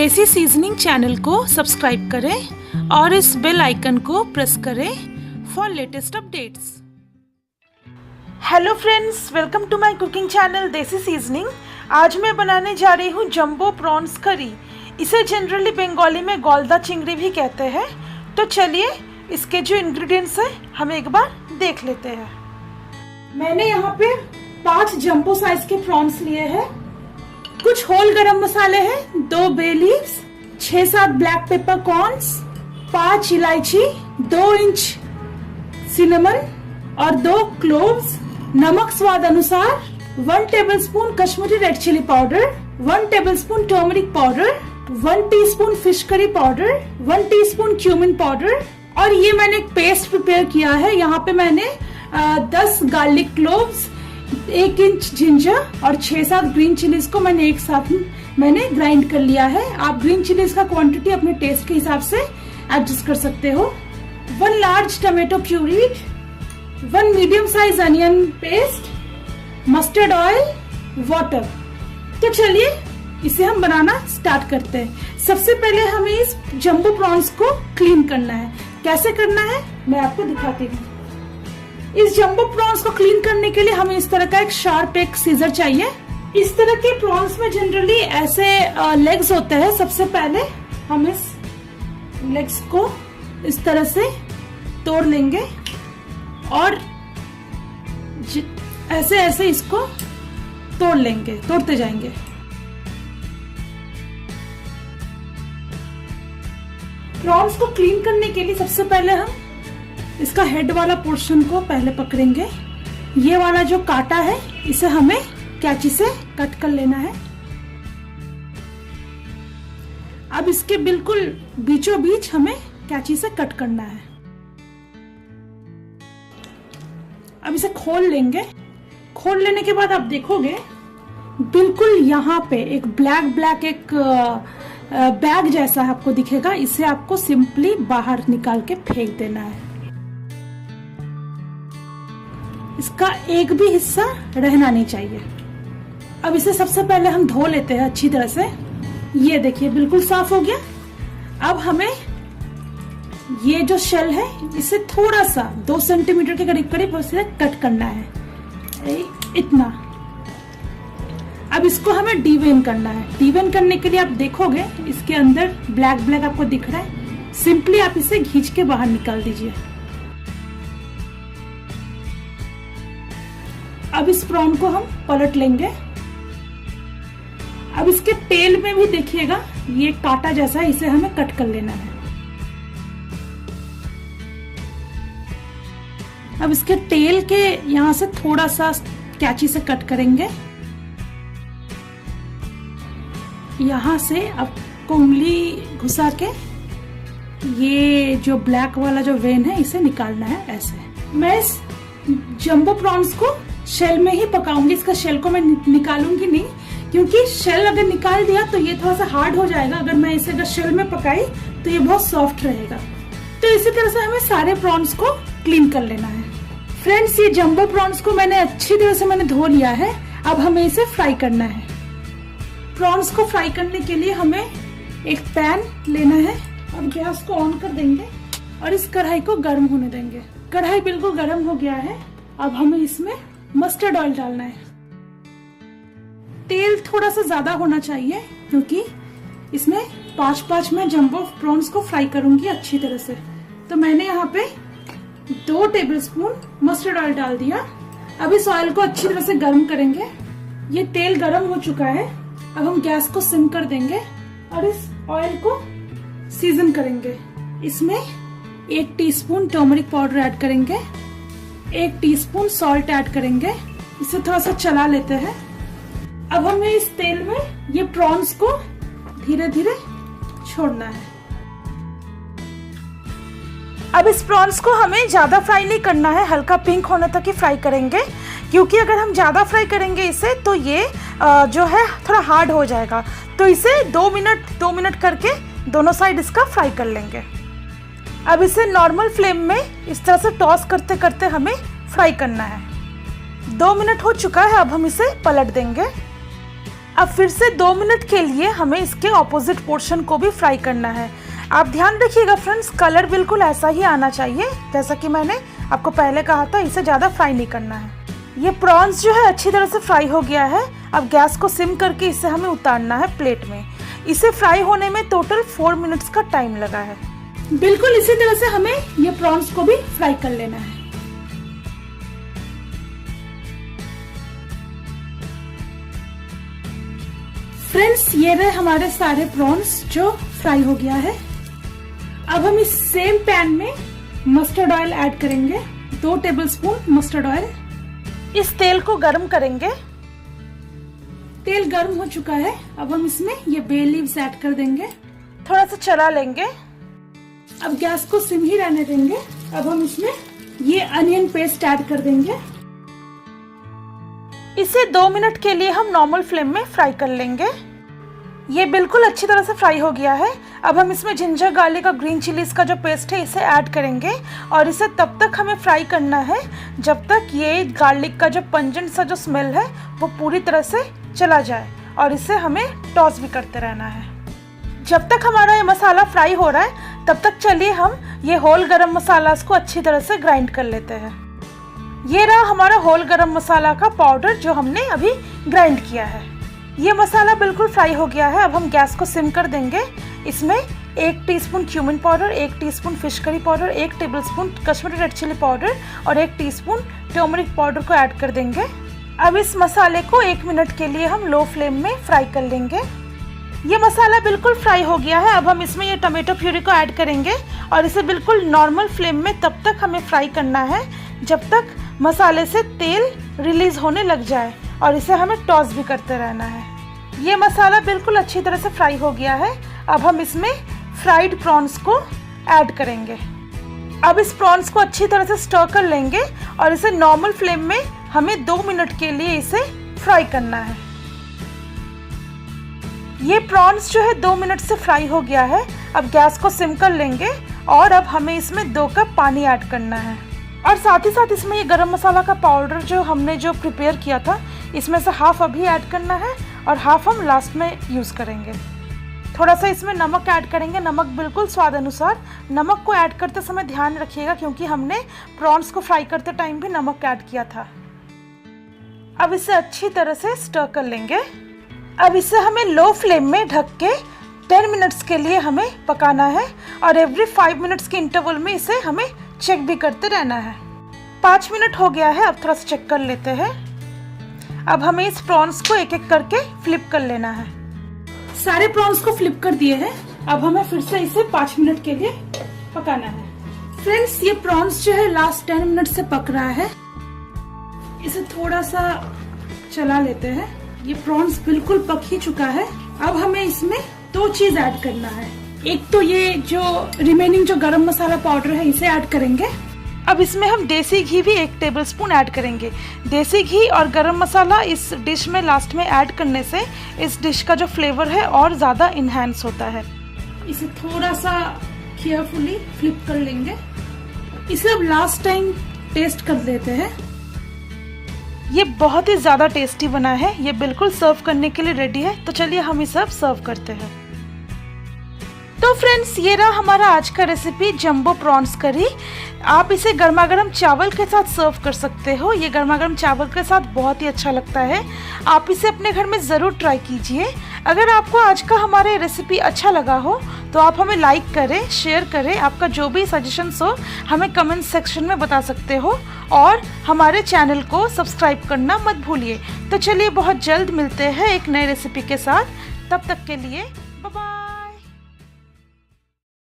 देसी seasoning channel को subscribe करें और इस बेल आइकन को प्रेस करें for latest updates. Hello friends, welcome to my cooking channel desi seasoning. आज मैं बनाने जा रही हूँ जंबो प्रॉन्स करी। इसे जनरली बंगाली में गौलदा चिंगड़ी भी कहते हैं। तो चलिए इसके जो इंग्रेडिएंट्स हैं हम एक बार देख लेते हैं। मैंने यहाँ पे 5 जंबो साइज के प्रॉन्स लिए हैं। कुछ होल गरम मसाले हैं, 2 bay leaves, 6-7 black peppercorns, 5 इलायची, 2 इंच सिनेमन और 2 क्लोव्स, नमक स्वाद अनुसार, 1 tablespoon Kashmiri red chilli powder, 1 tablespoon turmeric powder, 1 teaspoon fish curry powder, 1 teaspoon cumin powder. और ये मैंने एक पेस्ट प्रिपेयर किया है। यहाँ पे मैंने 10 गार्लिक क्लोव्स, 1 इंच जिंजर और 6-7 ग्रीन चिलीज को मैंने एक साथ ग्राइंड कर लिया है। आप ग्रीन चिलीज का क्वांटिटी अपने टेस्ट के हिसाब से एडजस्ट कर सकते हो। 1 large tomato puree, 1 medium size onion paste, mustard oil, water. तो चलिए इसे हम बनाना स्टार्ट करते हैं। सबसे पहले हमें इस जंबो प्रॉन्स को क्लीन करना है। कैसे करना है मैं आपको दिखाती हूँ। इस जंबो प्रॉन्स को क्लीन करने के लिए हमें इस तरह का एक शार्प एक सीजर चाहिए। इस तरह के प्रॉन्स में जनरली ऐसे लेग्स होते हैं। सबसे पहले हम इस लेग्स को इस तरह से तोड़ लेंगे और ऐसे ऐसे इसको तोड़ लेंगे, तोड़ते जाएंगे। प्रॉन्स को क्लीन करने के लिए सबसे पहले हम इसका हेड वाला पोर्शन को पहले पकड़ेंगे। ये वाला जो कांटा है इसे हमें कैंची से कट कर लेना है। अब इसके बिल्कुल बीचों बीच हमें कैंची से कट करना है। अब इसे खोल लेंगे। खोल लेने के बाद आप देखोगे बिल्कुल यहाँ पे एक ब्लैक एक बैग जैसा आपको दिखेगा। इसे आपको सिंपली बाहर निकाल के फेंक देना है। इसका एक भी हिस्सा रहना नहीं चाहिए। अब इसे सबसे पहले हम धो लेते हैं अच्छी तरह से। ये देखिए बिल्कुल साफ हो गया। अब हमें ये जो शेल है इसे थोड़ा सा 2 सेंटीमीटर के करीब उसे कट करना है, इतना। अब इसको हमें डीवेन करना है। डीवेन करने के लिए आप देखोगे इसके अंदर ब्लैक आपको दिख रहा है। सिंपली आप इसे खींच के बाहर निकाल दीजिए। अब इस प्रॉन को हम पलट लेंगे। अब इसके टेल में भी देखिएगा ये कांटा जैसा है, इसे हमें कट कर लेना है। अब इसके टेल के यहां से थोड़ा सा कैंची से कट करेंगे। यहां से अब उंगली घुसा के ये जो ब्लैक वाला जो वेन है इसे निकालना है ऐसे। मैं इस जंबो प्रॉन्स को शेल में ही पकाऊंगी। इसका शेल को मैं निकालूंगी नहीं, क्योंकि शेल अगर निकाल दिया तो ये थोड़ा सा हार्ड हो जाएगा। अगर मैं इसे अगर शेल में पकाई तो ये बहुत सॉफ्ट रहेगा। तो इसी तरह से हमें सारे प्रॉन्स को क्लीन कर लेना है। फ्रेंड्स, ये जंबो प्रॉन्स को मैंने अच्छी तरह से धो लिया है। अब हमें इसे फ्राई करना है। प्रॉन्स को फ्राई करने के लिए हमें एक पैन लेना है। अब गैस को ऑन कर देंगे और इस कढ़ाई को गर्म होने देंगे। कढ़ाई बिल्कुल गर्म हो गया है। अब हमें इसमें मस्टर्ड ऑयल डालना है। तेल थोड़ा सा ज्यादा होना चाहिए, क्योंकि इसमें 5 मैं जंबो प्रॉन्स को फ्राई करूंगी अच्छी तरह से। तो मैंने यहाँ पे 2 टेबलस्पून मस्टर्ड ऑयल डाल दिया। अब इस ऑयल को अच्छी तरह से गर्म करेंगे। ये तेल गर्म हो चुका है। अब हम गैस को सिम कर देंगे और इस ऑयल को सीजन करेंगे। इसमें 1 टीस्पून टर्मरिक पाउडर ऐड करेंगे, 1 टीस्पून सॉल्ट ऐड करेंगे। इसे थोड़ा सा चला लेते हैं। अब हमें इस तेल में ये प्रॉन्स को धीरे धीरे छोड़ना है। अब इस प्रॉन्स को हमें ज्यादा फ्राई नहीं करना है, हल्का पिंक होने तक ही फ्राई करेंगे। क्योंकि अगर हम ज्यादा फ्राई करेंगे इसे तो ये जो है थोड़ा हार्ड हो जाएगा। तो इसे 2 मिनट करके दोनों साइड इसका फ्राई कर लेंगे। अब इसे नॉर्मल फ्लेम में इस तरह से टॉस करते करते हमें फ्राई करना है। 2 मिनट हो चुका है। अब हम इसे पलट देंगे। अब फिर से 2 मिनट के लिए हमें इसके ऑपोजिट पोर्शन को भी फ्राई करना है। आप ध्यान रखिएगा फ्रेंड्स, कलर बिल्कुल ऐसा ही आना चाहिए जैसा कि मैंने आपको पहले कहा था, इसे ज़्यादा फ्राई नहीं करना है। ये प्रॉन्स जो है अच्छी तरह से फ्राई हो गया है। अब गैस को सिम करके इसे हमें उतारना है प्लेट में। इसे फ्राई होने में टोटल 4 मिनट्स का टाइम लगा है। बिल्कुल इसी तरह से हमें ये प्रॉन्स को भी फ्राई कर लेना है। फ्रेंड्स, ये रहे हमारे सारे प्रॉन्स जो फ्राई हो गया है। अब हम इस सेम पैन में मस्टर्ड ऑयल ऐड करेंगे, 2 टेबलस्पून मस्टर्ड ऑयल। इस तेल को गरम करेंगे। तेल गरम हो चुका है। अब हम इसमें ये बे लीव्स ऐड कर देंगे, थोड़ा सा चला लेंगे। अब गैस को सिम ही रहने देंगे। अब हम इसमें ये अनियन पेस्ट ऐड कर देंगे। इसे 2 मिनट के लिए हम नॉर्मल फ्लेम में फ्राई कर लेंगे। ये बिल्कुल अच्छी तरह से फ्राई हो गया है। अब हम इसमें जिंजर गार्लिक और ग्रीन चिलीज का जो पेस्ट है इसे ऐड करेंगे और इसे तब तक हमें फ्राई करना है जब तक ये गार्लिक का जो पंजेंट सा जो स्मेल है वो पूरी तरह से चला जाए, और इसे हमें टॉस भी करते रहना है। जब तक हमारा ये मसाला फ्राई हो रहा है तब तक चलिए हम ये होल गरम मसाला को अच्छी तरह से ग्राइंड कर लेते हैं। ये रहा हमारा होल गरम मसाला का पाउडर जो हमने अभी ग्राइंड किया है। ये मसाला बिल्कुल फ्राई हो गया है। अब हम गैस को सिम कर देंगे। इसमें 1 teaspoon cumin powder, 1 teaspoon fish curry powder, 1 tablespoon Kashmiri red chilli powder और 1 टीस्पून टर्मरिक पाउडर को ऐड कर देंगे। अब इस मसाले को 1 मिनट के लिए हम लो फ्लेम में फ्राई कर लेंगे। ये मसाला बिल्कुल फ्राई हो गया है। अब हम इसमें ये टमाटो प्यूरी को ऐड करेंगे और इसे बिल्कुल नॉर्मल फ्लेम में तब तक हमें फ्राई करना है जब तक मसाले से तेल रिलीज होने लग जाए, और इसे हमें टॉस भी करते रहना है। ये मसाला बिल्कुल अच्छी तरह से फ्राई हो गया है। अब हम इसमें फ्राइड प्रॉन्स को ऐड करेंगे। अब इस प्रॉन्स को अच्छी तरह से स्टर कर लेंगे और इसे नॉर्मल फ्लेम में हमें 2 मिनट के लिए इसे फ्राई करना है। ये प्रॉन्स जो है 2 मिनट से फ्राई हो गया है। अब गैस को सिम कर लेंगे और अब हमें इसमें 2 कप पानी ऐड करना है, और साथ ही साथ इसमें ये गरम मसाला का पाउडर जो हमने प्रिपेयर किया था इसमें से हाफ अभी ऐड करना है और हाफ हम लास्ट में यूज़ करेंगे। थोड़ा सा इसमें नमक ऐड करेंगे, नमक बिल्कुल स्वाद अनुसार। नमक को ऐड करते समय ध्यान रखिएगा क्योंकि हमने प्रॉन्स को फ्राई करते टाइम भी नमक ऐड किया था। अब इसे अच्छी तरह से स्टर कर लेंगे। अब इसे हमें लो फ्लेम में ढक के 10 मिनट्स के लिए हमें पकाना है, और एवरी 5 मिनट्स के इंटरवल में इसे हमें चेक भी करते रहना है। 5 मिनट हो गया है। अब थोड़ा सा चेक कर लेते हैं। अब हमें इस प्रॉन्स को एक एक करके फ्लिप कर लेना है। सारे प्रॉन्स को फ्लिप कर दिए हैं। अब हमें फिर से इसे 5 मिनट के लिए पकाना है। फ्रेंड्स, ये प्रॉन्स जो है लास्ट 10 मिनट से पक रहा है। इसे थोड़ा सा चला लेते हैं। ये प्रॉन्स बिल्कुल पक ही चुका है। अब हमें इसमें 2 चीज ऐड करना है। एक तो ये जो रिमेनिंग जो गरम मसाला पाउडर है इसे ऐड करेंगे। अब इसमें हम देसी घी भी 1 टेबलस्पून ऐड करेंगे। देसी घी और गरम मसाला इस डिश में लास्ट में ऐड करने से इस डिश का जो फ्लेवर है और ज़्यादा इन्हांस होता है। इसे थोड़ा सा केयरफुली फ्लिप कर लेंगे। इसे अब लास्ट टाइम टेस्ट कर लेते हैं। ये बहुत ही ज़्यादा टेस्टी बना है। ये बिल्कुल सर्व करने के लिए रेडी है। तो चलिए हम इसे अब सर्व करते हैं। तो फ्रेंड्स, ये रहा हमारा आज का रेसिपी जंबो प्रॉन्स करी। आप इसे गर्मा गर्म चावल के साथ सर्व कर सकते हो। ये गर्मा गर्म चावल के साथ बहुत ही अच्छा लगता है। आप इसे अपने घर में ज़रूर ट्राई कीजिए। अगर आपको आज का हमारा रेसिपी अच्छा लगा हो तो आप हमें लाइक करें, शेयर करें। आपका जो भी सजेशंस हो हमें कमेंट सेक्शन में बता सकते हो, और हमारे चैनल को सब्सक्राइब करना मत भूलिए। तो चलिए बहुत जल्द मिलते हैं एक नए रेसिपी के साथ। तब तक के लिए बाय बाय।